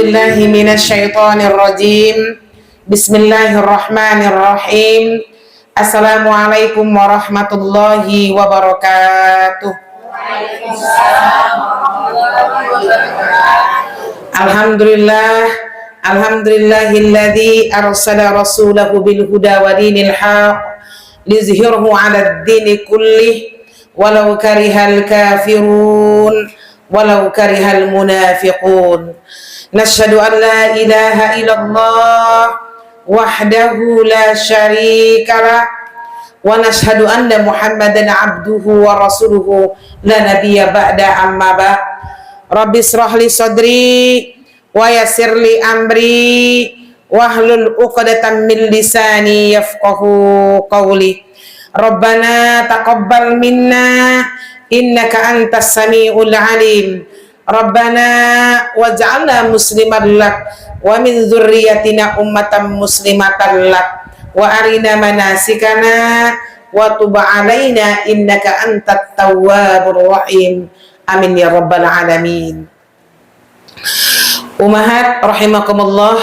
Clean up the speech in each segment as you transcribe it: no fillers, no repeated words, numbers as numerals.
billahi minasyaitonir rajim. Bismillahirrahmanirrahim. Assalamualaikum warahmatullahi wabarakatuh. Alhamdulillahilladzi arsala rasulahu bil huda wa dinil haq liyuzhirahu 'alad dini kullih walau karihal kafirun walau karihal munafiqun. Nashhadu an la ilaha illallah wahdahu la syarikalah wa nashhadu anna Muhammadan abduhu wa rasuluhu la nabiyya ba'da, amma ba'. Rabbi israh li sadri wa yassir li amri wahlul 'uqdatam min lisani yafqahu qawli. Rabbana taqabbal minna innaka antas samiul alim. Rabbana waj'alna musliman lak wa min dzurriyyatina ummatan muslimatan lak wa arina manasikana wa tub 'alaina innaka antat tawwabur rahim. Amin ya rabbal alamin. Ummahat rahimakumullah,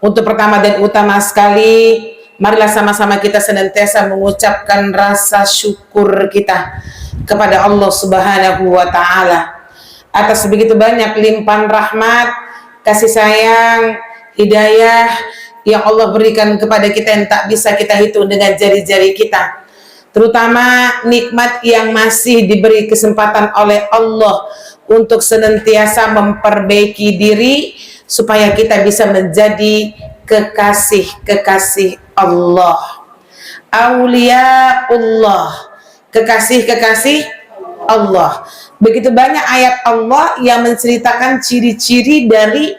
untuk pertama dan utama sekali, marilah sama-sama kita senantiasa mengucapkan rasa syukur kita kepada Allah Subhanahu wa taala atas begitu banyak limpahan rahmat, kasih sayang, hidayah yang Allah berikan kepada kita yang tak bisa kita hitung dengan jari-jari kita. Terutama nikmat yang masih diberi kesempatan oleh Allah untuk senantiasa memperbaiki diri supaya kita bisa menjadi kekasih-kekasih Allah, auliyaullah, kekasih-kekasih Allah. Begitu banyak ayat Allah yang menceritakan ciri-ciri dari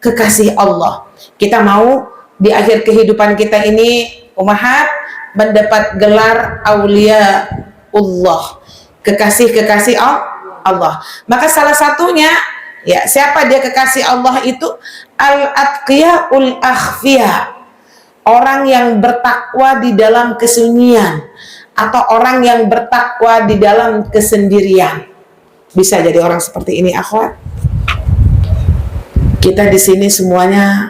kekasih Allah. Kita mau di akhir kehidupan kita ini, ummahat, mendapat gelar auliyaullah, kekasih-kekasih Allah. Maka salah satunya, ya, siapa dia kekasih Allah itu? Al-atqiyaul akhfiya, orang yang bertakwa di dalam kesunyian, atau orang yang bertakwa di dalam kesendirian. Bisa jadi orang seperti ini, akhwat. Kita di sini semuanya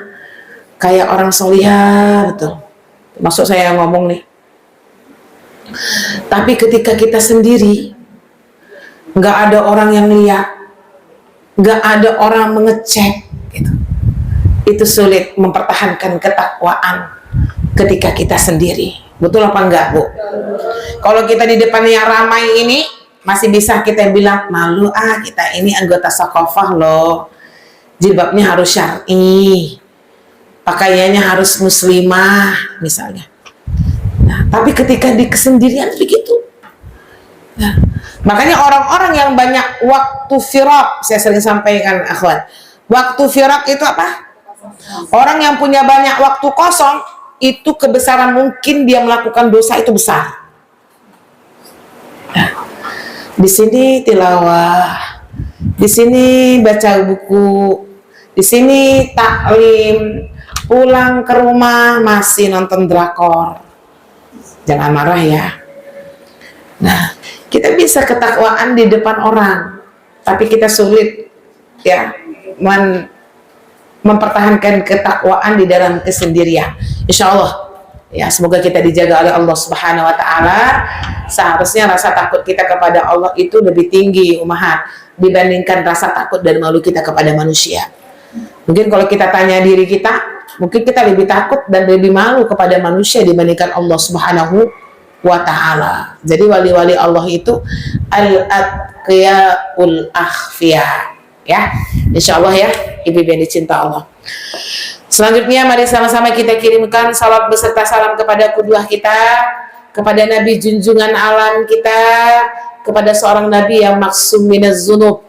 kayak orang solihah, betul. Maksud saya ngomong nih. Tapi ketika kita sendiri, nggak ada orang yang lihat, nggak ada orang mengecek, gitu. Itu sulit mempertahankan ketakwaan ketika kita sendiri. Betul apa enggak, Bu? Kalau kita di depan yang ramai ini, masih bisa kita bilang, malu kita ini anggota sakofah loh, jilbabnya harus syar'i, pakaiannya harus muslimah misalnya. Nah, tapi ketika di kesendirian begitu. Nah, makanya orang-orang yang banyak waktu firaq, saya sering sampaikan, akhwat, waktu firaq itu apa? Orang yang punya banyak waktu kosong, itu kebesaran mungkin dia melakukan dosa itu besar. Nah, di sini tilawah, di sini baca buku, di sini taklim, pulang ke rumah masih nonton drakor. Jangan marah ya. Nah, kita bisa ketakwaan di depan orang, tapi kita sulit, ya, mempertahankan ketakwaan di dalam kesendirian. Insya Allah, ya, semoga kita dijaga oleh Allah Subhanahu wa taala. Seharusnya rasa takut kita kepada Allah itu lebih tinggi, ummahat, dibandingkan rasa takut dan malu kita kepada manusia. Mungkin kalau kita tanya diri kita, mungkin kita lebih takut dan lebih malu kepada manusia dibandingkan Allah Subhanahu wa ta'ala. Jadi wali-wali Allah itu al-atqiyaul akhfiya, ya. Insyaallah ya, ibu yang dicinta Allah. Selanjutnya mari sama-sama kita kirimkan salat beserta salam kepada qudwah kita, kepada Nabi junjungan alam kita, kepada seorang Nabi yang maksum minaz zunub,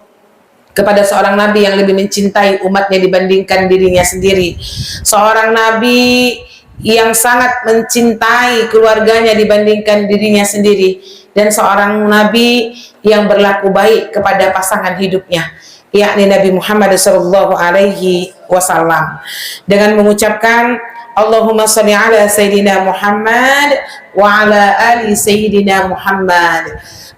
kepada seorang Nabi yang lebih mencintai umatnya dibandingkan dirinya sendiri, seorang Nabi yang sangat mencintai keluarganya dibandingkan dirinya sendiri, dan seorang Nabi yang berlaku baik kepada pasangan hidupnya, yakni Nabi Muhammad sallallahu alaihi wasallam, dengan mengucapkan Allahumma shalli ala Sayyidina Muhammad wa ala ali Sayyidina Muhammad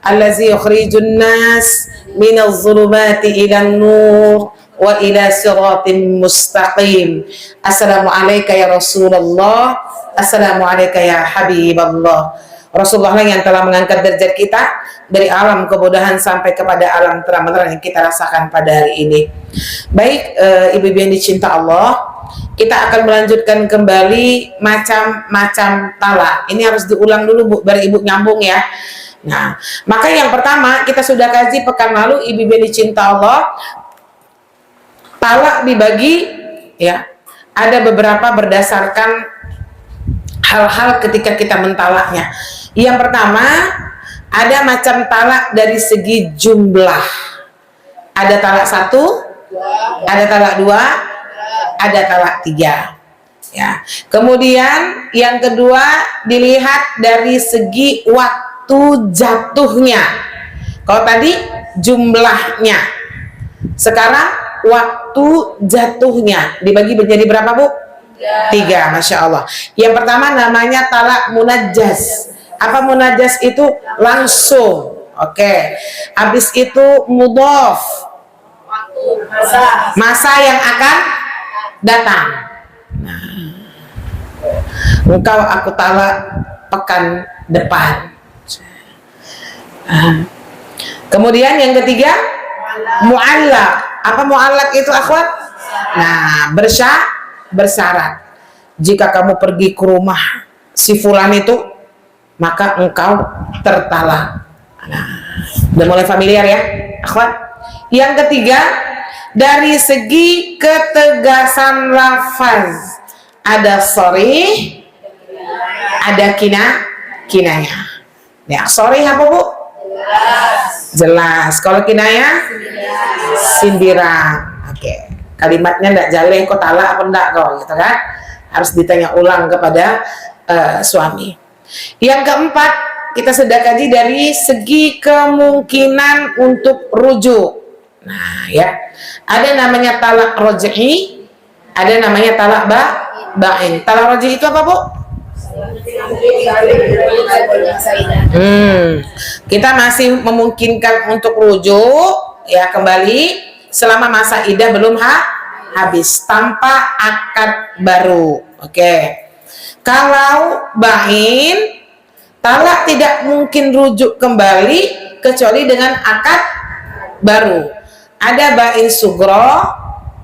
allazi yukhrijun nas minaz zulumati ilan nur wa ila siratim mustaqim. Assalamualaikum ya Rasulullah, assalamualaikum ya Habiballah. Rasulullah yang telah mengangkat derajat kita dari alam kebodohan sampai kepada alam terang-terang yang kita rasakan pada hari ini. Baik, ibu-ibu yang dicinta Allah, kita akan melanjutkan kembali macam-macam talak. Ini harus diulang dulu Bu, biar ibu nyambung ya. Nah, maka yang pertama kita sudah kaji pekan lalu, ibu-ibu yang dicinta Allah, talak dibagi ya, ada beberapa berdasarkan hal-hal ketika kita mentalaknya. Yang pertama, ada macam talak dari segi jumlah. Ada talak 1, ada talak 2, ada talak 3. Ya. Kemudian yang kedua dilihat dari segi waktu jatuhnya. Kalau tadi jumlahnya, sekarang waktu jatuhnya dibagi menjadi berapa Bu? 3, Masya Allah. Yang pertama namanya talak munajjaz. Apa munajjaz itu? Langsung. Oke. Habis itu mudhaf. Masa yang akan datang. Nah, engkau aku talak pekan depan. Kemudian yang ketiga mu'allaq. Apa mu'allaq itu akhwat? Nah, bersyarat. Jika kamu pergi ke rumah si fulan itu, maka engkau tertalak. Nah, udah mulai familiar ya akhwat. Yang ketiga dari segi ketegasan lafaz, ada sharih, ada kinayah. Ya, sharih apa Bu? Jelas. Kalau kinayah sindiran. Oke. Kalimatnya enggak jaleh kok talak apa enggak kok gitu kan? Harus ditanya ulang kepada suami. Yang keempat, kita sudah kaji dari segi kemungkinan untuk rujuk. Nah, ya. Ada namanya talak raj'i, ada namanya talak ba'in. Talak raj'i itu apa, Bu? Kita masih memungkinkan untuk rujuk ya kembali selama masa iddah belum habis tanpa akad baru. Oke. Kalau ba'in, talak tidak mungkin rujuk kembali kecuali dengan akad baru. Ada ba'in sugro,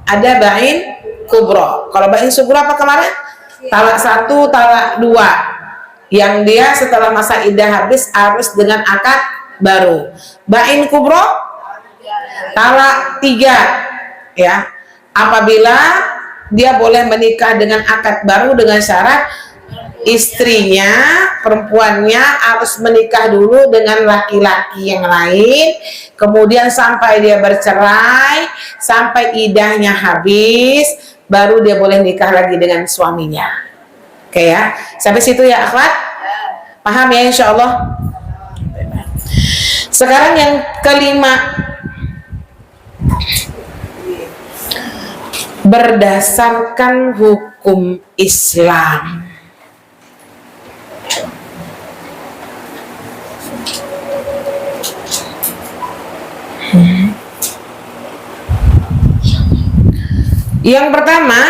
ada ba'in kubro. Kalau ba'in sugro apa kemarin? Talak 1, talak 2. Yang dia setelah masa iddah habis harus dengan akad baru. Ba'in kubro, talak 3. Ya. Apabila dia boleh menikah dengan akad baru dengan syarat istrinya, perempuannya harus menikah dulu dengan laki-laki yang lain, kemudian sampai dia bercerai, sampai iddahnya habis, baru dia boleh nikah lagi dengan suaminya. Oke ya, sampai situ ya akhwat? Paham ya insya Allah? Sekarang yang kelima, berdasarkan hukum Islam. Yang pertama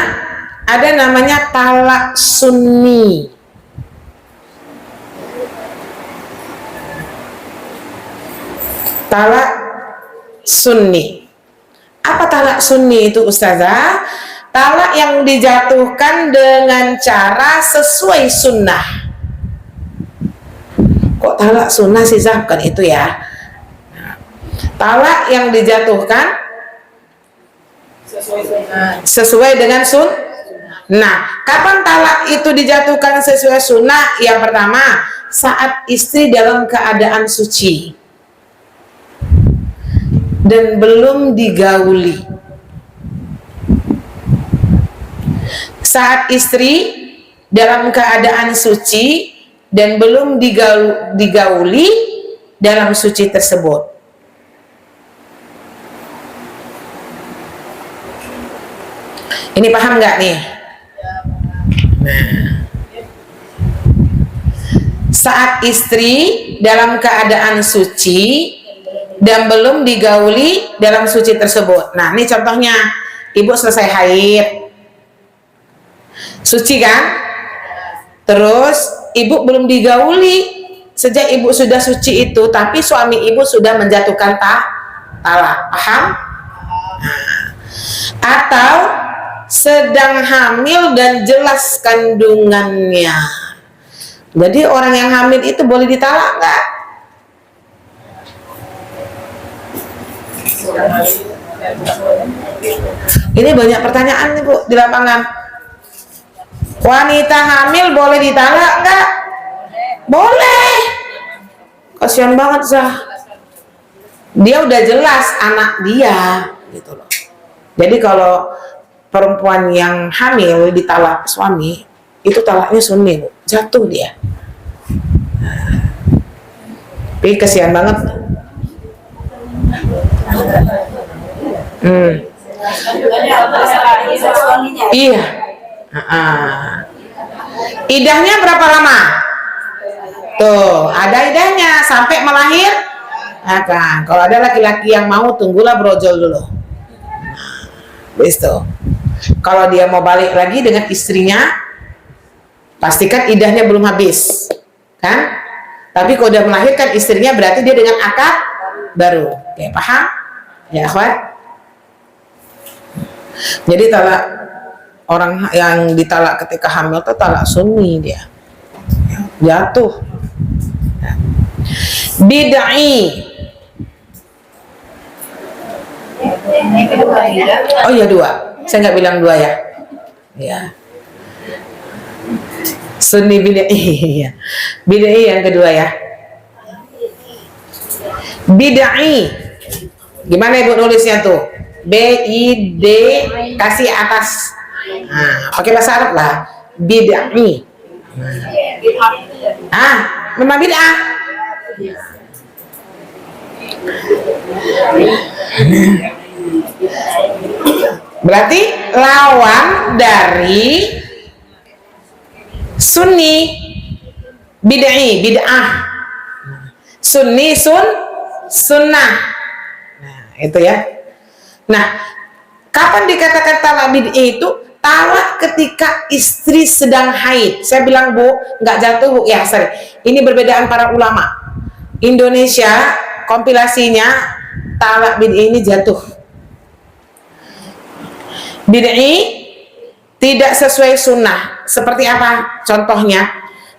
ada namanya talak sunni. Talak sunni. Apa talak sunni itu Ustazah? Talak yang dijatuhkan dengan cara sesuai sunnah. Kok talak sunnah sih Zah? Bukan itu ya. Talak yang dijatuhkan sesuai dengan Nah, kapan talak itu dijatuhkan sesuai sunnah? Yang pertama, saat istri dalam keadaan suci dan belum digauli. Saat istri dalam keadaan suci dan belum digauli dalam suci tersebut. Ini paham nggak nih? Nah, saat istri dalam keadaan suci dan belum digauli dalam suci tersebut. Nah, ini contohnya, ibu selesai haid, suci kan? Terus ibu belum digauli, sejak ibu sudah suci itu, tapi suami ibu sudah menjatuhkan talak, paham? Atau sedang hamil dan jelas kandungannya. Jadi orang yang hamil itu boleh ditalak nggak? Ini banyak pertanyaan nih Bu di lapangan. Wanita hamil boleh ditalak nggak? Boleh. Kasihan banget Zah. Dia udah jelas anak dia, gitu loh. Jadi kalau perempuan yang hamil ditalak suami, itu talaknya sunni Bu. Jatuh dia. Tapi kasihan banget. Iya. Idahnya berapa lama? Tuh, ada idahnya sampai melahir. Nah, kan. Kalau ada laki-laki yang mau, tunggulah brojol dulu. Begitu. Kalau dia mau balik lagi dengan istrinya, pastikan idahnya belum habis, kan? Tapi kalau udah melahirkan istrinya, berarti dia dengan akad baru. Oke, paham? Ya, akhwat. Jadi talak orang yang ditalak ketika hamil itu talak sunni dia. Jatuh. Bid'i. Oh iya 2. Saya nggak bilang 2 ya. Ya. Sunni bid'i. Bid'i yang kedua ya. Bid'i. Gimana Ibu nulisnya tuh? B-I-D kasih atas. Nah, pakai bahasa Arab lah. Bid'i. Memang bid'ah. Berarti lawan dari sunni. Bid'i, bid'ah. Sunni, sunnah. Nah, itu ya. Nah, kapan dikatakan talak bid'i itu? Talak ketika istri sedang haid. Saya bilang Bu, nggak jatuh Bu. Ya, sorry. Ini perbedaan para ulama. Indonesia kompilasinya talak bid'i ini jatuh. Bid'i tidak sesuai sunnah. Seperti apa? Contohnya,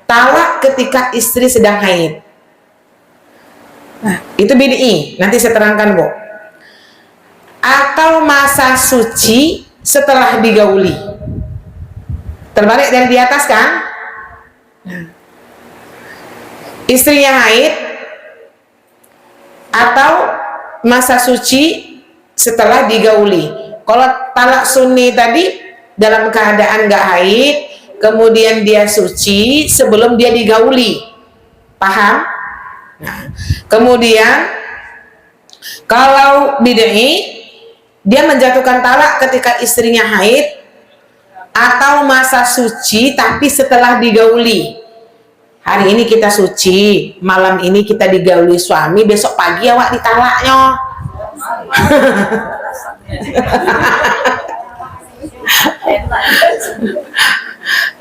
talak ketika istri sedang haid. Nah, itu bid'i. Nanti saya terangkan Bu. Atau masa suci setelah digauli. Terbalik dari di atas kan? Nah. Istrinya haid atau masa suci setelah digauli. Kalau talak sunni tadi dalam keadaan nggak haid, kemudian dia suci sebelum dia digauli. Paham? Nah, kemudian kalau bid'i, dia menjatuhkan talak ketika istrinya haid atau masa suci tapi setelah digauli. Hari ini kita suci, malam ini kita digauli suami, besok pagi awak ditalaknya.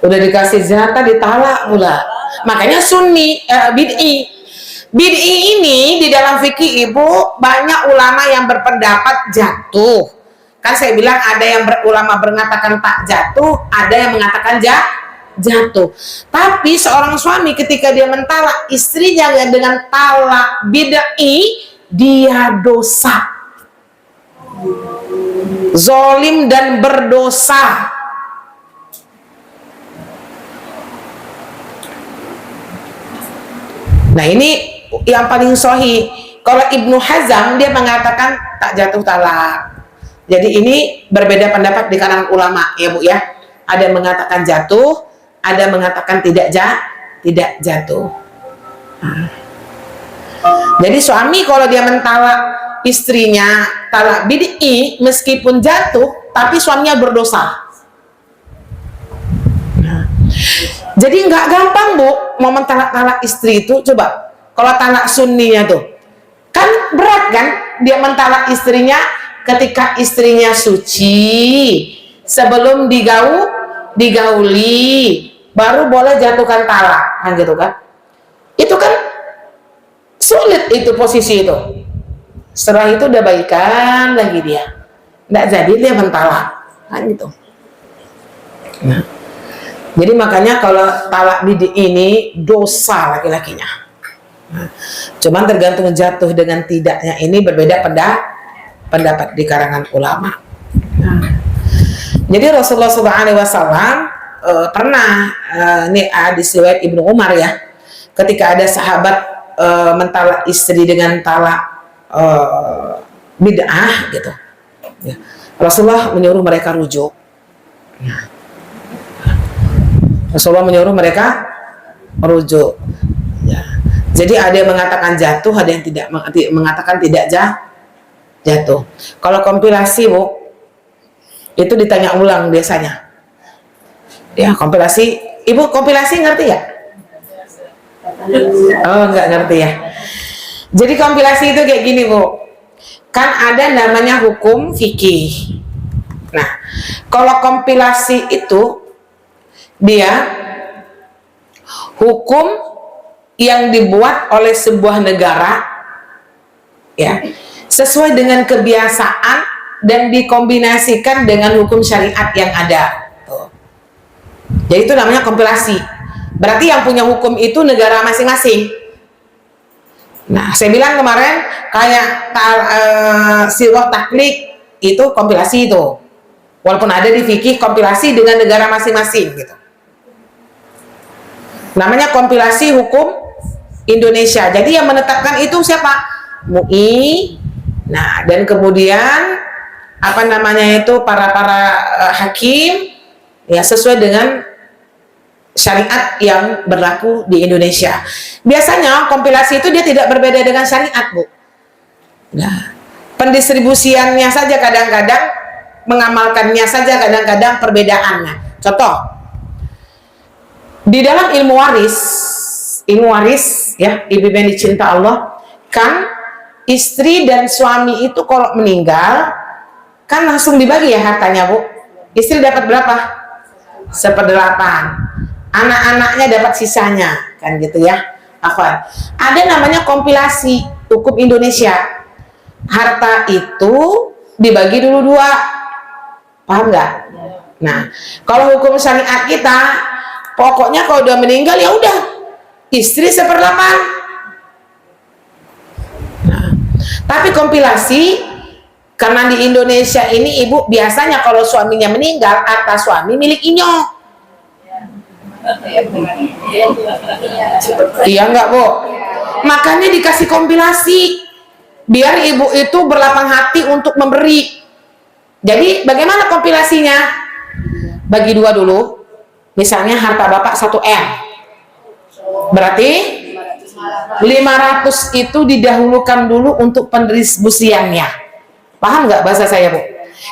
Udah dikasih jatah ditalak pula. Makanya sunni, bid'i. Bid'i ini di dalam fikih Ibu banyak ulama yang berpendapat jatuh. Kan saya bilang ada yang ulama mengatakan tak jatuh, ada yang mengatakan jatuh. Tapi seorang suami ketika dia mentalak istrinya dengan talak bid'i, dia dosa, zolim dan berdosa. Nah, ini yang paling sahih. Kalau Ibnu Hazm dia mengatakan tak jatuh talak. Jadi ini berbeda pendapat di kalangan ulama ya Bu ya. Ada yang mengatakan jatuh, ada yang mengatakan tidak jatuh. Jadi suami kalau dia mentalak istrinya talak bid'i meskipun jatuh, tapi suaminya berdosa. Jadi nggak gampang Bu mau mentalak istri itu. Coba kalau talak sunninya tuh kan berat. berat kan dia mentalak istrinya ketika istrinya suci, sebelum digauli baru boleh jatuhkan talak, kan gitu kan. Itu kan sulit itu posisi itu. Setelah itu udah baikan lagi dia, nggak jadi dia mentalak, kan gitu. Nah, jadi makanya kalau talak bidik ini dosa laki-lakinya. Nah, cuman tergantung jatuh dengan tidaknya ini berbeda pendapat di karangan ulama. Nah, jadi Rasulullah SAW pernah ini hadis riwayat Ibnu Umar ya, ketika ada sahabat mentalak istri dengan talak bid'ah gitu ya, Rasulullah menyuruh mereka rujuk. Rasulullah menyuruh mereka merujuk ya. Jadi ada yang mengatakan jatuh, ada yang tidak mengatakan tidak jatuh. Kalau kompilasi Bu, itu ditanya ulang biasanya ya. Kompilasi, Ibu kompilasi ngerti ya? Oh nggak ngerti ya. Jadi kompilasi itu kayak gini Bu, kan ada namanya hukum fikih. Nah kalau kompilasi itu dia hukum yang dibuat oleh sebuah negara ya, sesuai dengan kebiasaan dan dikombinasikan dengan hukum syariat yang ada. Tuh. Jadi itu namanya kompilasi. Berarti yang punya hukum itu negara masing-masing. Nah, saya bilang kemarin kayak sirah taklik itu kompilasi itu. Walaupun ada di fikih kompilasi dengan negara masing-masing gitu. Namanya kompilasi hukum Indonesia. Jadi yang menetapkan itu siapa? MUI. Nah, dan kemudian apa namanya itu para hakim ya, sesuai dengan syariat yang berlaku di Indonesia. Biasanya kompilasi itu dia tidak berbeda dengan syariat Bu. Nah, pendistribusiannya saja kadang-kadang, mengamalkannya saja kadang-kadang perbedaannya. Contoh, di dalam ilmu waris ya, ibu yang dicinta Allah, kan istri dan suami itu kalau meninggal kan langsung dibagi ya hartanya Bu. Istri dapat berapa? 1/8. Anak-anaknya dapat sisanya, kan gitu ya. Apa? Ada namanya kompilasi hukum Indonesia. Harta itu dibagi dulu 2. Paham nggak? Nah, kalau hukum syariat kita, pokoknya kalau udah meninggal ya udah, istri 1/8. Nah, tapi kompilasi, karena di Indonesia ini Ibu biasanya kalau suaminya meninggal, harta suami milik inyo. Iya enggak Bu? Makanya dikasih kompilasi biar ibu itu berlapang hati untuk memberi. Jadi bagaimana kompilasinya? Bagi 2 dulu. Misalnya harta bapak 1M, berarti 500 itu didahulukan dulu untuk pendistribusiannya. Paham nggak bahasa saya Bu?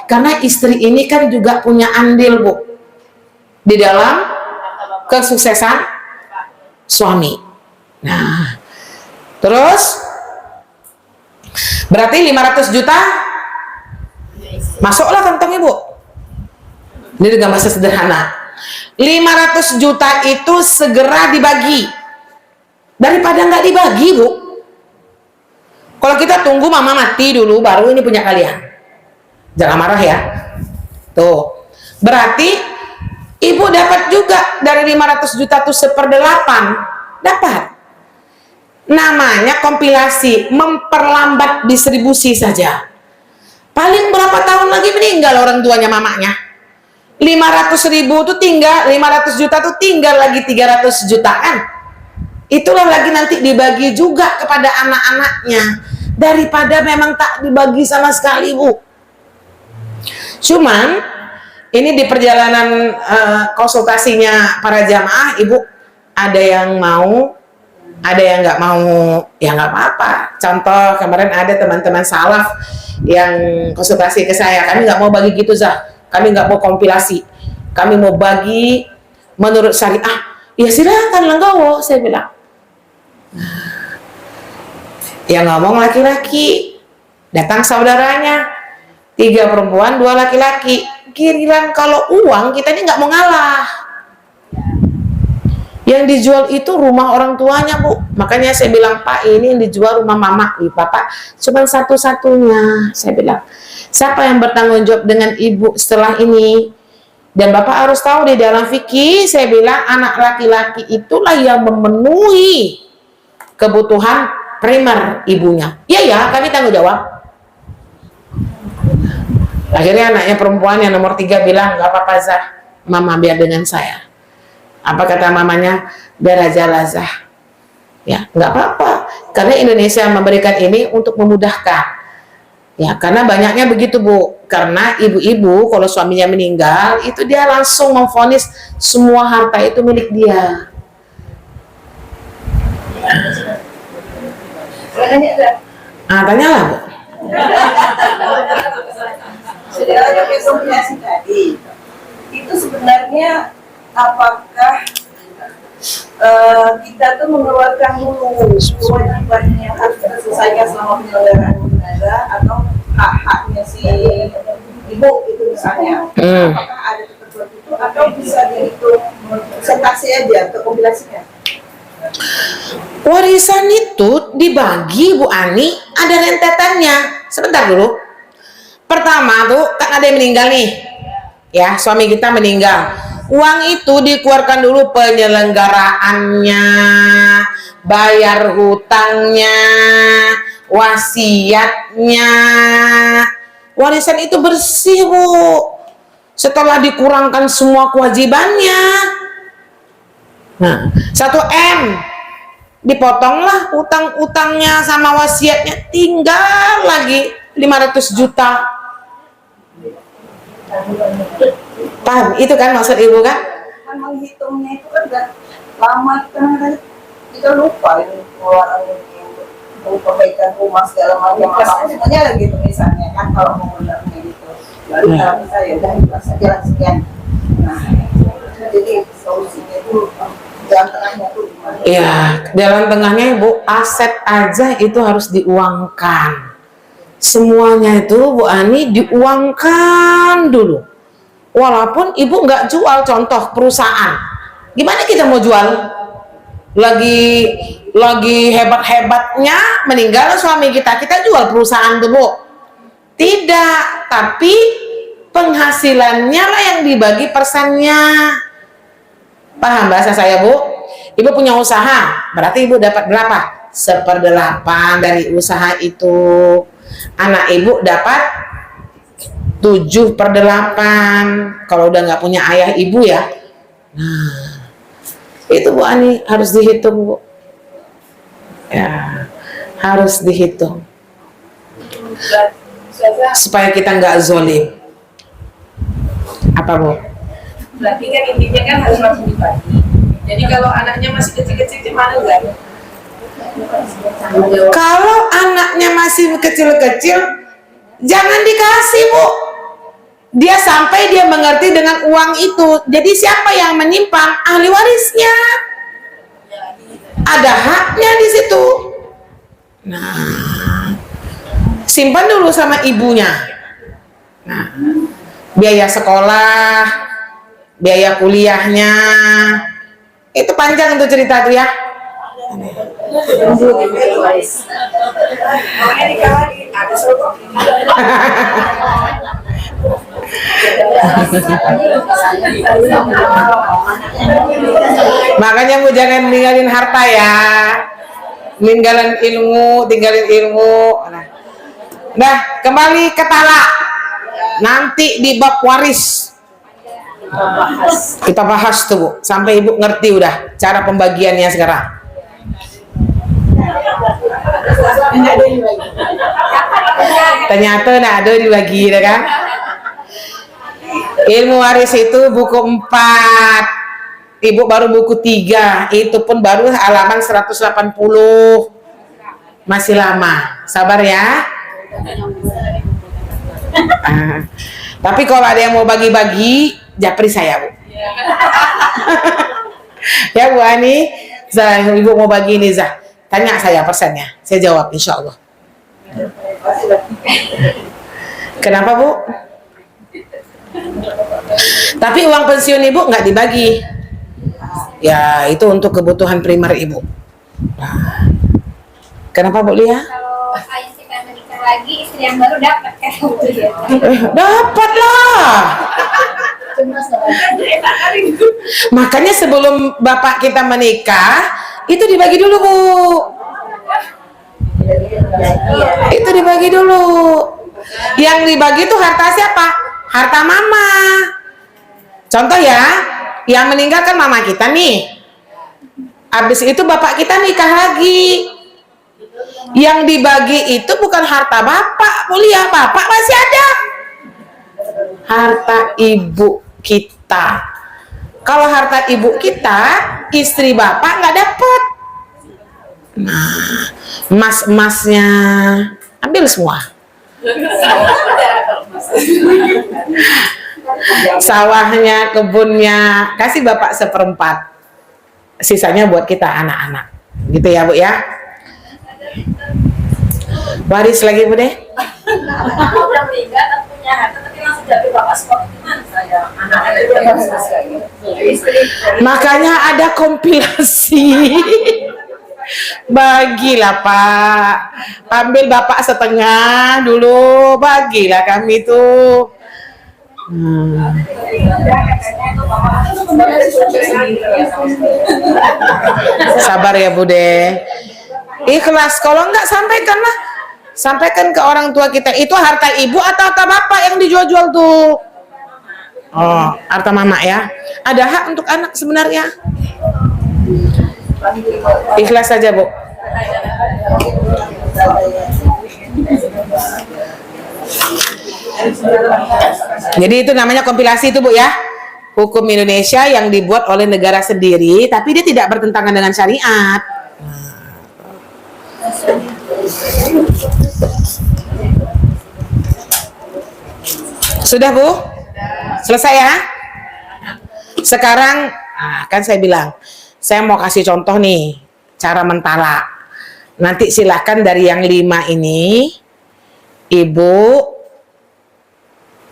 Karena istri ini kan juga punya andil Bu di dalam kesuksesan suami. Nah, terus berarti 500 juta masuklah kantong Ibu. Ini dengan bahasa sederhana. 500 juta itu segera dibagi daripada nggak dibagi Bu. Kalau kita tunggu mama mati dulu baru ini punya kalian, jangan marah ya. Tuh, berarti Ibu dapat juga dari 500 juta itu 1/8 dapat. Namanya kompilasi, memperlambat distribusi saja. Paling berapa tahun lagi meninggal orang tuanya mamanya. 500.000 itu tinggal, 500 juta itu tinggal lagi 300 jutaan. Itulah lagi nanti dibagi juga kepada anak-anaknya, daripada memang tak dibagi sama sekali Bu. Cuman ini di perjalanan konsultasinya para jamaah, Ibu ada yang mau, ada yang nggak mau, ya nggak apa-apa. Contoh kemarin ada teman-teman salaf yang konsultasi ke saya, kami nggak mau bagi gitu Zah, kami nggak mau kompilasi, kami mau bagi menurut syariah. Ya silakan langgawo, saya bilang. Yang ngomong laki-laki, datang saudaranya, 3 perempuan 2 laki-laki. Giliran kalau uang kita ini nggak mau ngalah. Yang dijual itu rumah orang tuanya, Bu. Makanya saya bilang, Pak, ini yang dijual rumah mama. Bapak cuma satu-satunya. Saya bilang, siapa yang bertanggung jawab dengan ibu setelah ini? Dan Bapak harus tahu di dalam fikih, saya bilang anak laki-laki itulah yang memenuhi kebutuhan primer ibunya. Iya ya, kami tanggung jawab. Akhirnya anaknya perempuan yang nomor 3 bilang, nggak apa-apa Zah, mama biar dengan saya. Apa kata mamanya? Biar aja lah Zah. Ya, nggak apa-apa. Karena Indonesia memberikan ini untuk memudahkan. Ya, karena banyaknya begitu, Bu. Karena ibu-ibu kalau suaminya meninggal, itu dia langsung memvonis semua harta itu milik dia. Tanyalah, Bu. Saudara rekomendasi tadi, itu sebenarnya apakah kita tuh mengeluarkan dulu kewajiban yang harus kita selesaikan selama penyelenggaraan jenazah atau hak-haknya si ibu itu misalnya, apakah ada ketentuan itu atau bisa dihitung presentasi aja ke kompilasinya? Warisan itu dibagi, Bu Ani, ada rentetannya. Sebentar dulu. Pertama tuh kan ada yang meninggal nih, ya, suami kita meninggal. Uang itu dikeluarkan dulu penyelenggaraannya, bayar hutangnya, wasiatnya. Warisan itu bersih, Bu. Setelah dikurangkan semua kewajibannya. Nah, 1 M dipotonglah utang-utangnya sama wasiatnya, tinggal lagi 500 juta. Paham? Itu kan maksud ibu kan? Kan menghitungnya itu kan udah lama, kan kita lupa ini pengeluaran ini untuk perbaikan rumah segala macam apa semuanya lagi tulisannya kan kalau mau benernya gitu. Lalu kalau bisa ya udah ikhlas saja lah sekian. Nah, jadi solusinya itu jalan tengahnya tuh gimana? Ya, jalan tengahnya Ibu, aset aja itu harus diuangkan. Semuanya itu Bu Ani diuangkan dulu. Walaupun ibu nggak jual, contoh perusahaan, gimana kita mau jual? Lagi hebat-hebatnya meninggal suami kita jual perusahaan tuh, Bu? Tidak, tapi penghasilannya lah yang dibagi persennya. Paham bahasa saya, Bu? Ibu punya usaha, berarti ibu dapat berapa? 1/8 dari usaha itu. Anak ibu dapat 7/8 kalau udah nggak punya ayah ibu ya. Nah, itu Bu Ani harus dihitung, Bu. Ya, harus dihitung supaya kita nggak zolim. Apa, Bu? Berarti kan intinya kan harus langsung dibagi. Jadi kalau anaknya masih kecil-kecil gimana enggak? Kalau anaknya masih kecil-kecil, jangan dikasih, Bu. Dia sampai dia mengerti dengan uang itu. Jadi siapa yang menyimpan? Ahli warisnya. Ada haknya di situ. Nah, simpan dulu sama ibunya. Nah, biaya sekolah, biaya kuliahnya, itu panjang untuk cerita tuh ya. Makanya Bu jangan ninggalin harta ya, tinggalin ilmu. Nah, kembali ke talak. Nanti di bab waris kita bahas tuh, Bu, sampai ibu ngerti udah cara pembagiannya sekarang. Ternyata ada dibagi, kan? Ilmu waris itu buku 4, ibu baru buku 3, itu pun baru halaman 180, masih lama, sabar ya. Tapi kalau ada yang mau bagi-bagi, japri saya, Bu. Ya Bu Ani, Zah, ibu mau bagi ini Zah. Tanya saya persennya, saya jawab insya Allah. Kenapa Bu? Tapi uang pensiun Ibu nggak dibagi. Ya itu untuk kebutuhan primer Ibu. Nah, kenapa Bu Lia? Kalau ayah kita menikah lagi, istri yang baru dapat kan gitu ya. Dapat lah. Makanya sebelum bapak kita menikah itu dibagi dulu Bu. Itu dibagi dulu. Yang dibagi itu harta siapa? Harta mama. Contoh ya, yang meninggal kan mama kita nih. Habis itu bapak kita nikah lagi. Yang dibagi itu bukan harta bapak, mulia, bapak masih ada. Harta ibu kita. Kalau harta ibu kita, istri bapak nggak dapat. Nah, emas-emasnya ambil semua. Sawahnya, kebunnya, kasih bapak 1/4. Sisanya buat kita anak-anak. Gitu ya Bu ya. Waris lagi Bu deh. Udah meninggal dan punya harta tapi langsung jadi bapak sekolah gimana saya anak-anak itu yang istri. Makanya ada kompilasi. Bagilah Pak. Ambil bapak setengah dulu, bagilah kami tuh. Sabar ya Bude. Ikhlas. Kalau enggak sampaikanlah. Sampaikan ke orang tua kita. Itu harta ibu atau harta bapak yang dijual-jual tuh? Oh, harta mama ya. Ada hak untuk anak sebenarnya. Ikhlas saja Bu. Jadi itu namanya kompilasi itu Bu ya. Hukum Indonesia yang dibuat oleh negara sendiri, tapi dia tidak bertentangan dengan syariat. Sudah Bu? Selesai ya? Sekarang kan saya bilang, saya mau kasih contoh nih cara mentalak. Nanti silahkan dari yang 5 ini Ibu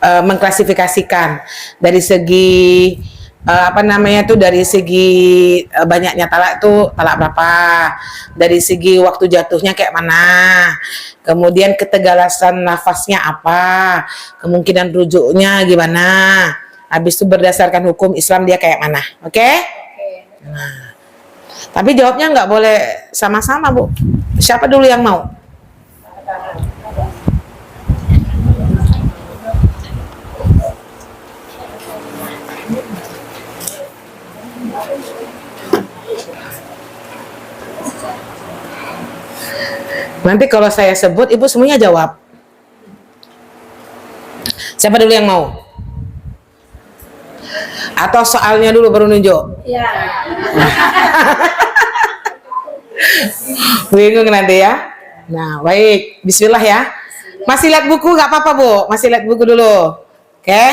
mengklasifikasikan dari segi dari segi banyaknya talak itu talak berapa, dari segi waktu jatuhnya kayak mana, kemudian ketegalasan nafasnya apa, kemungkinan rujuknya gimana, habis itu berdasarkan hukum Islam dia kayak mana. Oke? Nah, tapi jawabnya nggak boleh sama-sama Bu. Siapa dulu yang mau? Nanti kalau saya sebut, Ibu semuanya jawab. Siapa dulu yang mau? Atau soalnya dulu baru nunjuk? Ya. Bingung nanti ya. Nah, baik. Bismillah ya. Masih lihat buku nggak apa-apa Bu? Masih lihat buku dulu. Oke?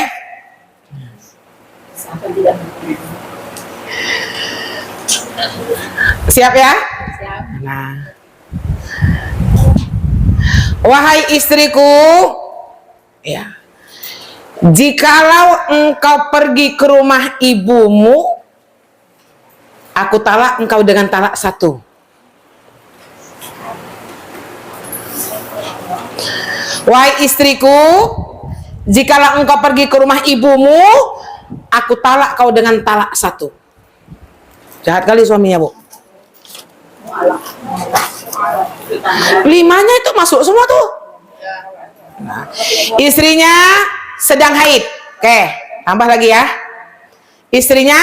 Siap ya? Siap. Nah. Wahai istriku, ya. Jikalau engkau pergi ke rumah ibumu, aku talak engkau dengan talak 1. Wahai istriku, jikalau engkau pergi ke rumah ibumu, aku talak kau dengan talak 1. Jahat kali suaminya Bu. 5-nya itu masuk semua tuh. Nah, istrinya sedang haid. Oke, tambah lagi ya. Istrinya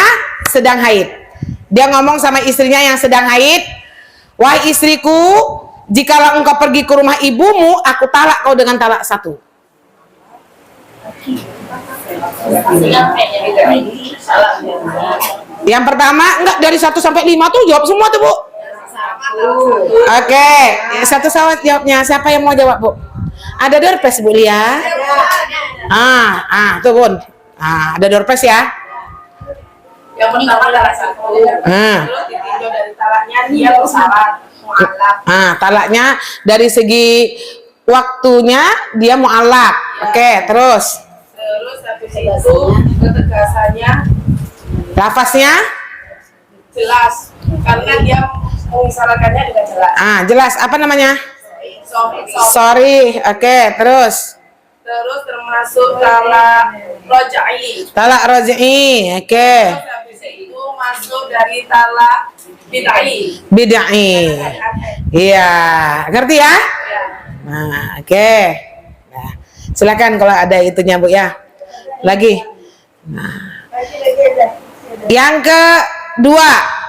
sedang haid. Dia ngomong sama istrinya yang sedang haid, wahai istriku, jikalau engkau pergi ke rumah ibumu, aku talak kau dengan talak 1. Yang pertama, enggak, dari 1 sampai 5 tuh jawab semua tuh Bu. Oke, 1 sawat jawabnya. Siapa yang mau jawab Bu? Ada doorpress Bu Lia? Tuh Bun. Ada doorpress ya? Yang pertama talak 1. Terus ditinjau dari talaknya dia bersalah. Talaknya dari segi waktunya dia mu'allaq. Oke, terus habis itu ketegasannya lafaznya jelas karena dia mengisyaratkannya dengan jelas. jelas. Apa namanya? Sorry. Oke, terus Terus termasuk talak roja'i. talak raj'i. Oke. Terus habis itu masuk dari talak bid'ai. Bid'ai. Iya, ngerti ya? Ya. Nah, oke. Nah, silakan kalau ada itunya Bu ya. Lagi. Nah, Lagi ada. yang kedua.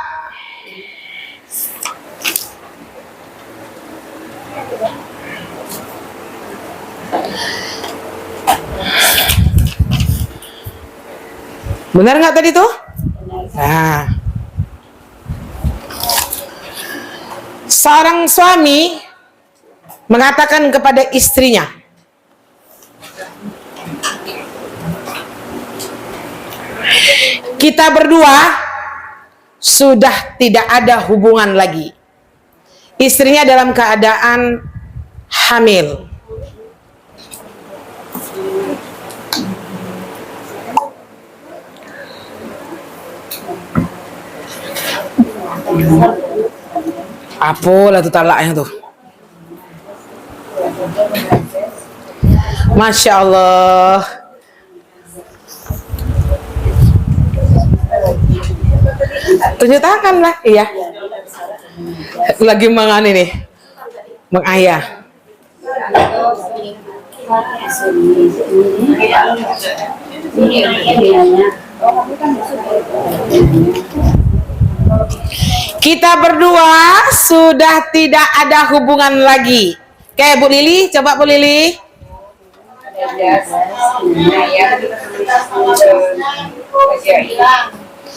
Benar nggak tadi tuh? Nah, seorang suami mengatakan kepada istrinya, kita berdua sudah tidak ada hubungan lagi. Istrinya dalam keadaan hamil. Apalah tuh talaknya tuh. Masya Allah. Tunjuk tangan lah, iya. Lagi mangan ini, mengayah. Kita berdua sudah tidak ada hubungan lagi. Oke, Bu Lili, coba Bu Lili.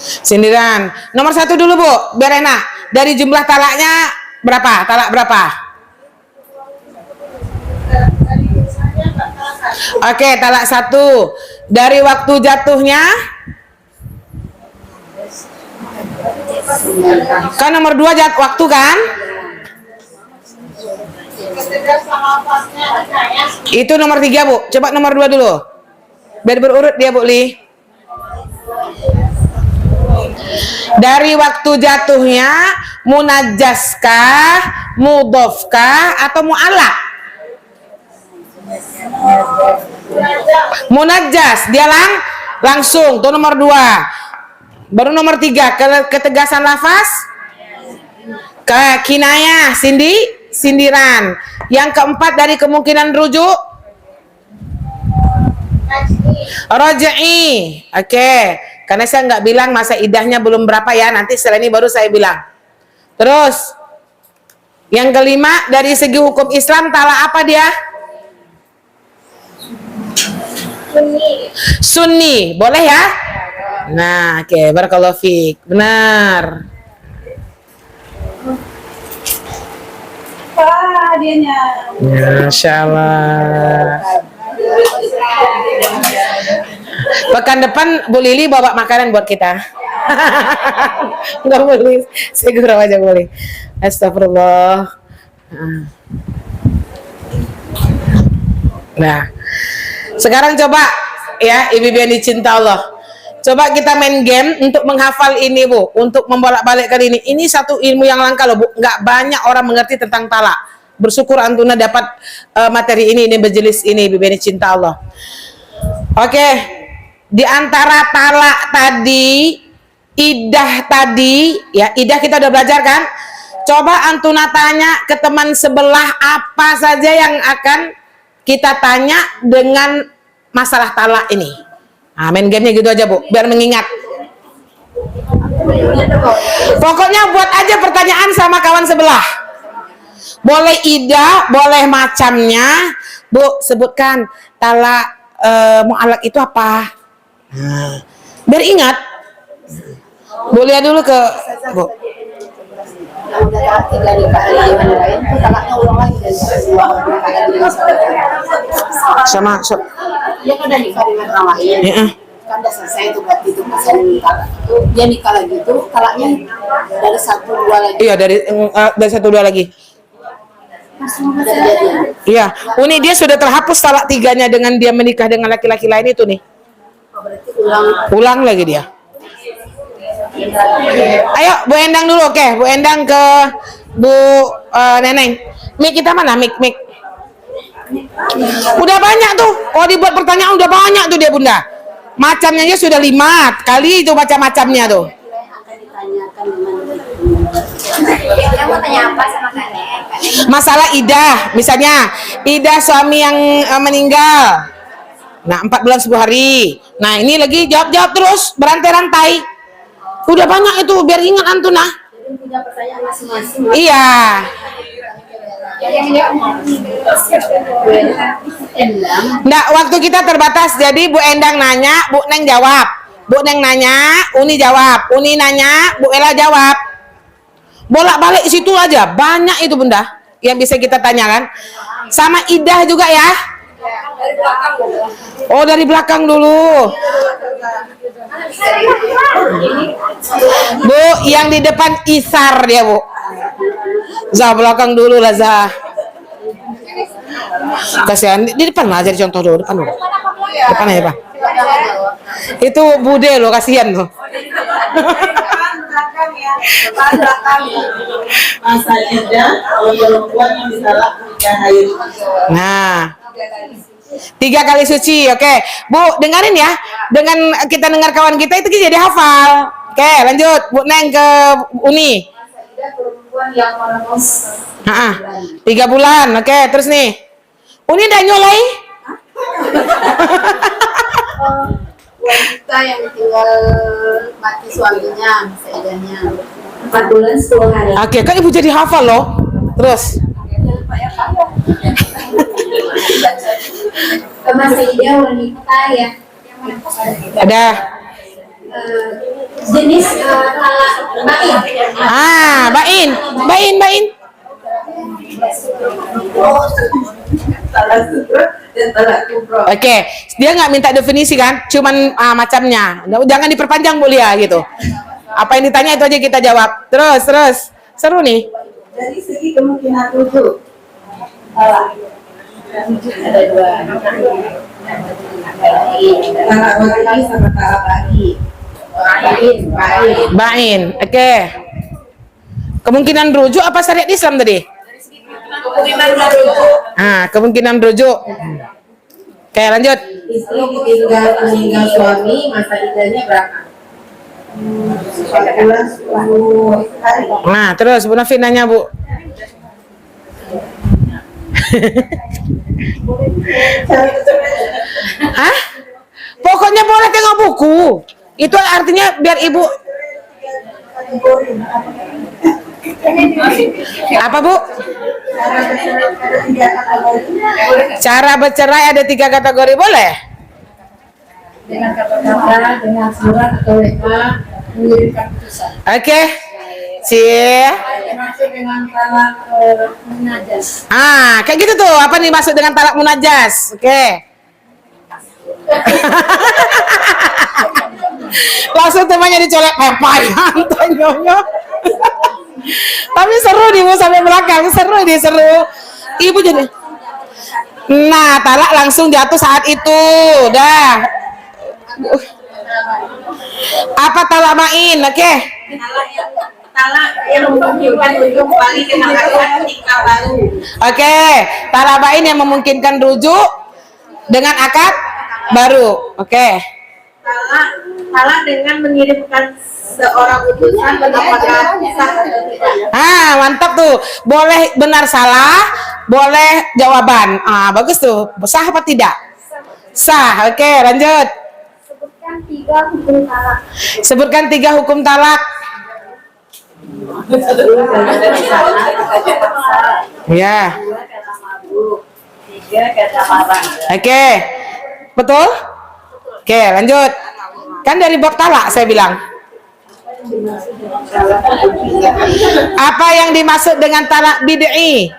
Sindiran. Nomor 1 dulu Bu, biar enak. Dari jumlah talaknya berapa? Talak berapa? Oke, talak 1. Dari waktu jatuhnya? Kan nomor 2 waktu kan? Itu nomor 3 Bu. Coba nomor 2 dulu. Biar berurut dia Bu Li. Dari waktu jatuhnya munajjaskah, mudhofkah, atau mu'allaq? Munajjas, dia langsung. Itu nomor 2. Baru nomor 3, ketegasan lafaz, kinayah, sindiran. Yang keempat dari kemungkinan rujuk, raj'i. Oke, karena saya nggak bilang masa idahnya belum berapa ya, nanti setelah ini baru saya bilang. Terus yang kelima, dari segi hukum Islam talak apa dia? Sunni, boleh ya? Nah, oke, barakallahu fiik. Benar. Dianya. Masya Allah. Pekan depan Bu Lili bawa makanan buat kita. Enggak boleh, segera aja boleh. Astagfirullah. Nah, sekarang coba ya, ibu-ibu yang dicinta Allah. Coba kita main game untuk menghafal ini Bu, untuk membolak-balikkan ini. Ini satu ilmu yang langka loh Bu, nggak banyak orang mengerti tentang talak. Bersyukur Antuna dapat materi ini berjelis ini, ibu-ibu yang dicinta Allah. Oke, di antara talak tadi, idah tadi, ya idah kita udah belajar kan? Coba Antuna tanya ke teman sebelah apa saja yang akan kita tanya dengan masalah talak ini. Nah, main gamenya gitu aja Bu, biar mengingat. Pokoknya buat aja pertanyaan sama kawan sebelah. Boleh idah, boleh macamnya. Bu, sebutkan talak mu'allaq itu apa? Nah, biar ingat. Bu, lihat dulu ke Bu. Sama Dia kan udah nikah dengan orang lain. ya. kan udah selesai itu berarti itu pasal talak itu dia nikah lagi itu talaknya dari 1-2 lagi. Iya, dari 1-2 lagi. Udah jadian. Iya, Uni dia sudah terhapus talak 3-nya dengan dia menikah dengan laki-laki lain itu nih. Oh, berarti ulang. Ulang lagi dia. Ayo Bu Endang dulu, oke. Bu Endang ke Bu Neneng. Mik kita mana? Mik. Udah banyak tuh. Kalau dibuat pertanyaan udah banyak tuh dia Bunda. Macamnya aja sudah 5 kali itu macam-macamnya tuh. Akan ditanyakan gimana. Kita mau tanya apa sama Kak Neng? Masalah idah, misalnya idah suami yang meninggal. Nah, 4 bulan 10 hari. Nah, ini lagi jawab-jawab terus berantai-rantai. Udah banyak itu biar ingat antum nah. Jadi punya pertanyaan masing-masing. Iya. Nggak, waktu kita terbatas. Jadi Bu Endang nanya, Bu Neng jawab. Bu Neng nanya, Uni jawab. Uni nanya, Bu Ella jawab. Bolak-balik situ aja. Banyak itu Bunda yang bisa kita tanyakan. Sama idah juga ya. Dari belakang dulu. Oh, dari belakang dulu. Bu, yang di depan isar dia, Bu. Zah, belakang dulu lah, Zah. Kasihan, di depan lah, jadi contoh dulu, depan dulu. Depan aja, Pak. Itu Bude loh, kasihan loh. Masa idah kalau perempuan yang ditalak menikah haid. Nah, 3 kali suci, oke. Bu, dengerin ya. Dengan kita dengar kawan kita itu jadi hafal. Oke, lanjut. Bu Neng ke Uni. Perempuan yang menembus 3 bulan, oke. Terus nih, Uni udah nyolai? Wanita yang ditinggal mati suaminya, seidahnya 4 bulan 10 hari. Oke, kan ibu jadi hafal loh. Terus, Masa idah wanita ya. ada. Jenis talak bain. Bain. Talak sutra dan talak kubro. Oke, dia nggak minta definisi kan, cuman macamnya. Jangan diperpanjang Bu Lia gitu. Apa yang ditanya itu aja kita jawab. Terus. Seru nih. Dari segi kemungkinan rujuk, talak ada 2. Talak wali sama talak bagi. Bain. Oke. Kemungkinan rujuk apa syariat Islam tadi? Kemungkinan rujuk. Oke, lanjut. Istri ditinggal meninggal suami, masa idahnya berapa? 4 bulan 10 hari. Nah, terus Bu Nafi nanya, Bu. Hah? Pokoknya boleh tengok buku. Itu artinya biar Ibu apa, Bu? Cara bercerai ada 3 kategori, boleh? dengan kata-kata, dengan surat atau WA mengirimkan putusan. Oke. Cie. Termasuk dengan talak munajas. Kayak gitu tuh. Apa nih maksud dengan talak munajas? Oke. Langsung temannya dicolek pepayan, tanyanya. Tapi seru nih Bu sampai belakang, seru. Ibu jadi. Nah, talak langsung jatuh saat itu. Dah. Apa talak main? Oke. Talak yang memungkinkan rujuk kembali ke akad nikah baru. Oke, talak bain yang memungkinkan rujuk dengan akad baru. Oke. Talak dengan mengirimkan seorang utusan apakah sah atau tidak. Mantap tuh. Boleh benar salah, boleh jawaban. Bagus tuh. Sah apa tidak? Sah. Oke, lanjut. Sebutkan 3 hukum talak. Ya. 3 kata marah. Oke. Betul? Oke, lanjut. Kan dari bab talak saya bilang. Apa yang dimaksud dengan talak bid'i?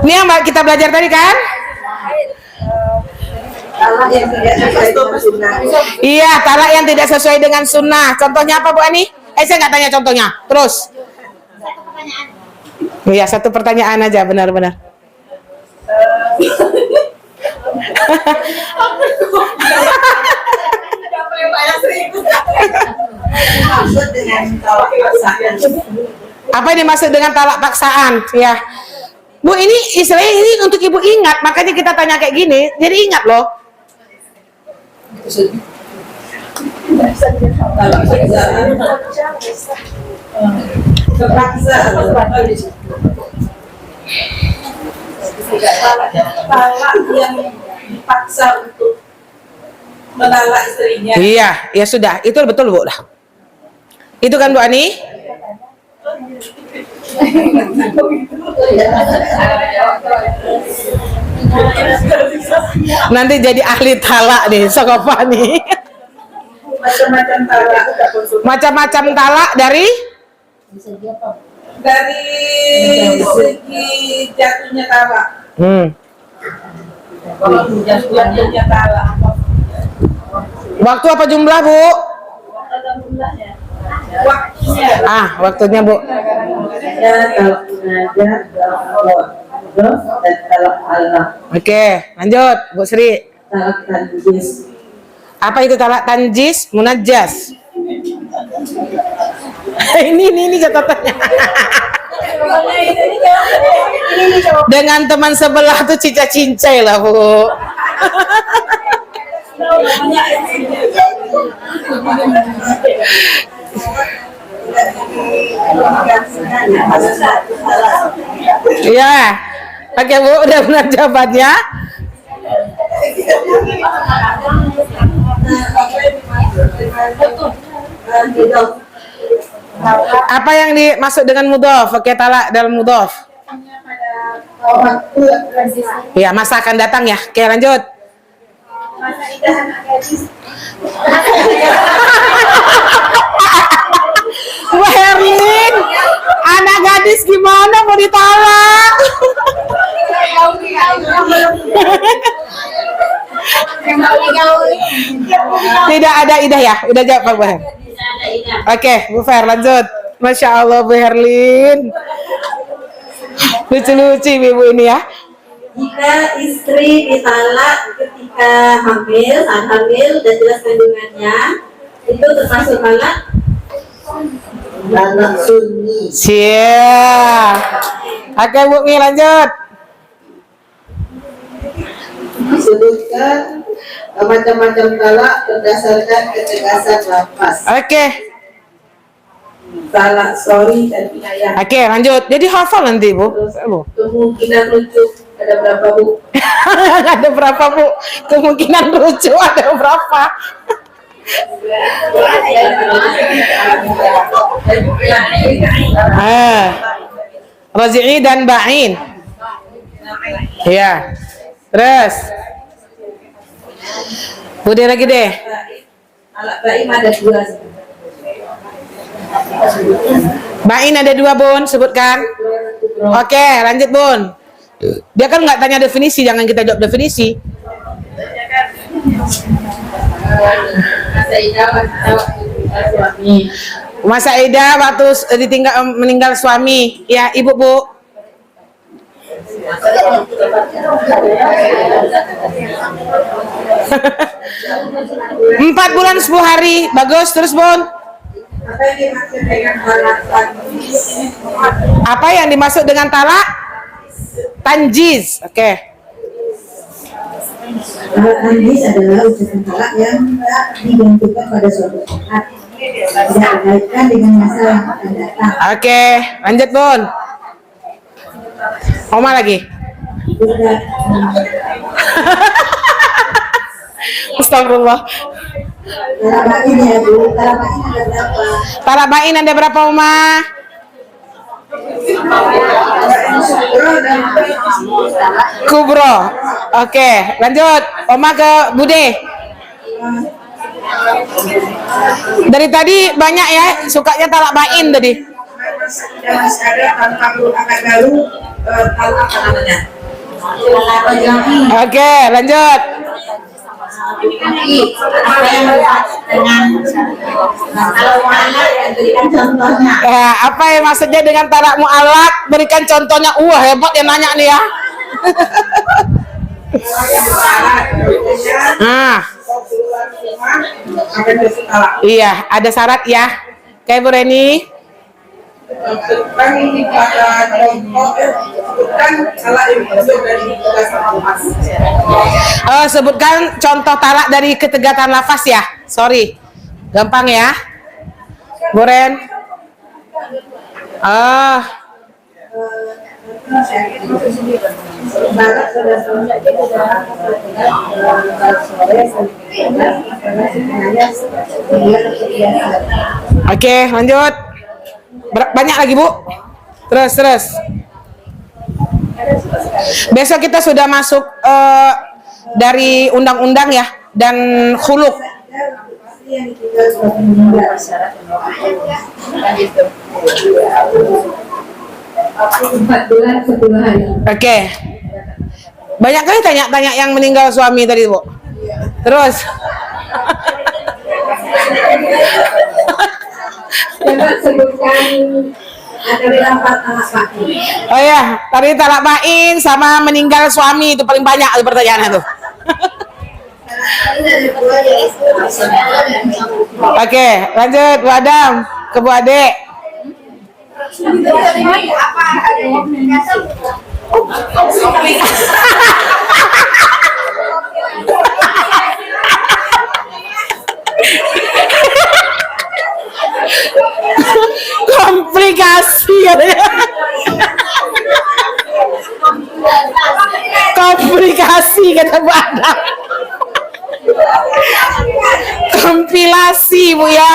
Ini yang kita belajar tadi kan? Talak yang tidak sesuai dengan sunnah. Iya, talak yang tidak sesuai dengan sunnah. Contohnya apa Bu Ani? Saya nggak tanya contohnya. Terus. Satu pertanyaan. Iya, satu pertanyaan aja, benar-benar. Maksud dengan talak paksaan. Apa yang dimaksud dengan talak paksaan? Ya. Bu, ini istilahnya ini untuk Ibu ingat, makanya kita tanya kayak gini. Jadi ingat loh. Talak paksaan. Terpaksa. Talak yang dipaksa untuk mentalak istrinya. Iya, ya sudah. Itu betul Bu lah. Itu kan Bu Ani? Nanti jadi ahli talak nih, Sokopa nih. Macam-macam talak. Macam-macam talak dari Segi jatuhnya talak. Kalau jatuhnya talak. Waktu apa jumlah Bu? Waktunya. Waktunya Bu. Ya, talak munajat, talak wadud, dan talak Allah. Oke, lanjut Bu Sri. Talak tanjis. Apa itu talak tanjis, munajjas? ini catatannya. Dengan teman sebelah tuh cincai lah Bu. Iya. Oke Bu, udah benar jawabannya. Apa yang dimaksud dengan mudhof? Oke, talak dalam mudhof. Ya, masa akan datang ya. Oke, lanjut. Bu Herlin, anak gadis gimana mau ditalak? Tidak ada idah ya? Udah jawab Pak Bu Her. Oke, Bu Fer lanjut. Masya Allah Bu Herlin. Lucu-lucu ibu ini ya. Jika istri ditalak ketika hamil, saat hamil dan jelas kandungannya, itu termasuk talak sunni. Siap. Oke Bu Mi lanjut. Disebutkan macam-macam talak berdasarkan ketegasan lafaz. Oke. Talak sorry dan inayah. Oke lanjut. Jadi hafal nanti Bu. Kemungkinan rujuk ada berapa Bu? Ada berapa Bu? Kemungkinan rujuk ada berapa? Razi'i dan Ba'in. Ya. Terus. Udah lagi deh. Talak baim ada dua. Ba'in ada dua Bun, sebutkan. Oke, lanjut Bun. Dia kan nggak tanya definisi, jangan kita jawab definisi. Masa idah waktu meninggal suami. Ya, Ibu Bu. Empat bulan 10 hari. Bagus, terus Bun. Apa yang dimaksud dengan talak? Tanjiz. Oke. Tanjiz adalah ucapan talak yang digantikan pada suatu saat, tidak dikaitkan dengan masa yang akan datang. Oke, lanjut Bun. Oma lagi. Astagfirullah. Talak bain ya Bu, talak bain ada berapa? Talak bain ada berapa Oma? Kubro. Oke, lanjut. Oma ke Bude. Dari tadi banyak ya sukanya talak bain tadi. Masih ada tanpa akad baru, talak apa namanya? Oke, lanjut. Kalau mana ya berikan contohnya. Apa yang maksudnya dengan talak mu'allaq? Berikan contohnya. Hebat yang nanya nih ya. Iya, ada syarat ya. Kayak Bu Reni. Sebutkan contoh talak dari ketegasan lafaz ya. Sorry, gampang ya, Bu Ren. Oke, lanjut. Banyak lagi Bu. Terus. Besok kita sudah masuk dari undang-undang ya dan khuluk. Oke. Banyak kali tanya yang meninggal suami tadi Bu. Terus. Coba sebutkan dari 4 talak bain. Oh ya, tadi talak bain sama meninggal suami itu paling banyak tuh pertanyaannya tuh. Oke, lanjut Bu Adam ke Bu Ade. Komplikasi katanya. Komplikasi kata Bu Adam. Kompilasi Bu ya.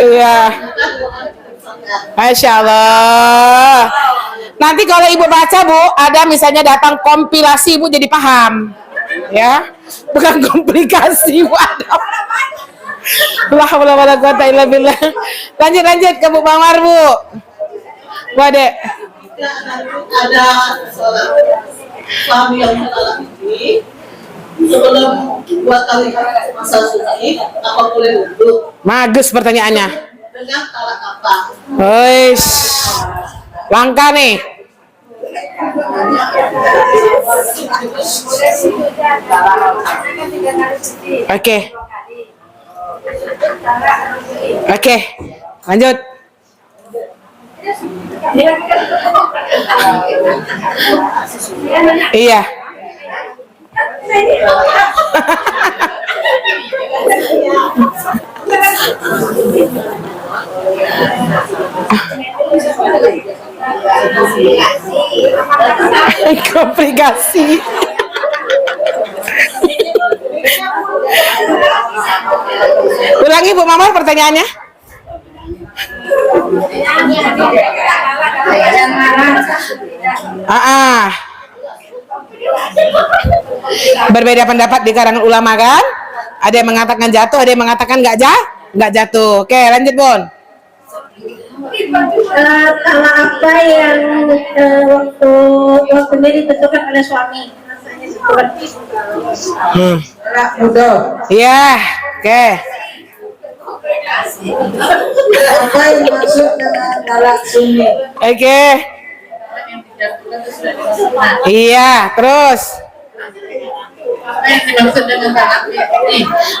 Iya. Masya Allah. Nanti kalau Ibu baca Bu, ada misalnya datang kompilasi Bu jadi paham. Ya. Bukan komplikasi Bu Adam. La haula wala quwata illa billah. Lanjut ke Bu Bangmar Bu. Bu Ade. Ada suami yang talak ini sebelum 2 kali masa suci apa boleh wudhu? Bagus pertanyaannya. Dengan talak apa? Wes. Langka nih. Oke. Lanjut. Iya. Komplikasi. Ulangi Bu Mama pertanyaannya. Berbeda pendapat di kalangan ulama kan? Ada yang mengatakan jatuh, ada yang mengatakan nggak jatuh. Oke, lanjut Bon. Talak apa yang waktunya ditentukan oleh suami? Talak muda. Iya, oke. Apa yang maksud dengan talak sunni? Oke. Iya, terus.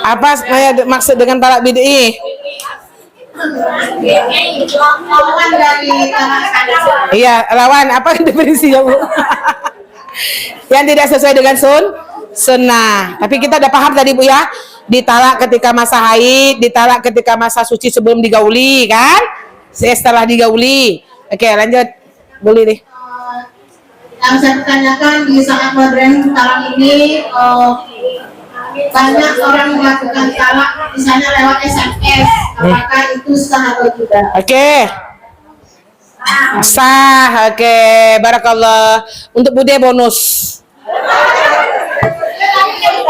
Apa maksud dengan talak bid'i? Lawan dari talak sana. Iya, lawan apa definisinya Bu? Yang tidak sesuai dengan sunnah. Tapi kita udah paham tadi Bu ya. Ditalak ketika masa haid, ditalak ketika masa suci sebelum digauli kan? Setelah digauli. Oke, lanjut. Boleh deh. Yang saya pertanyakan di saat modern talak ini banyak orang melakukan talak misalnya lewat SMS. Apakah itu sah atau tidak? Oke. Sah. Oke, barakallah. Untuk Bude bonus.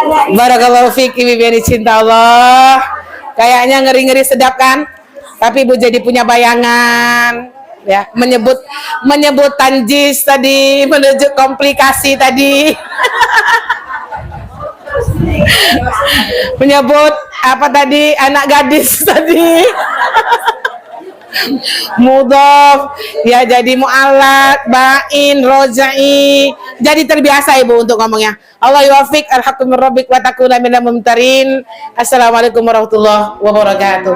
Barakallahu fiik Ibu Beni cinta Allah. Kayaknya ngeri-ngeri sedap kan? Tapi Bu jadi punya bayangan. ya, menyebut tanjis tadi, menuju komplikasi tadi. Menyebut apa tadi, anak gadis tadi. Mudhof ya, jadi mu'allaq, ba'in, rozai. Jadi terbiasa Ibu untuk ngomongnya. Allah yuwafiq, alhaqqu min rabbik wa takuna minal mumtarin. Assalamualaikum warahmatullahi wabarakatuh.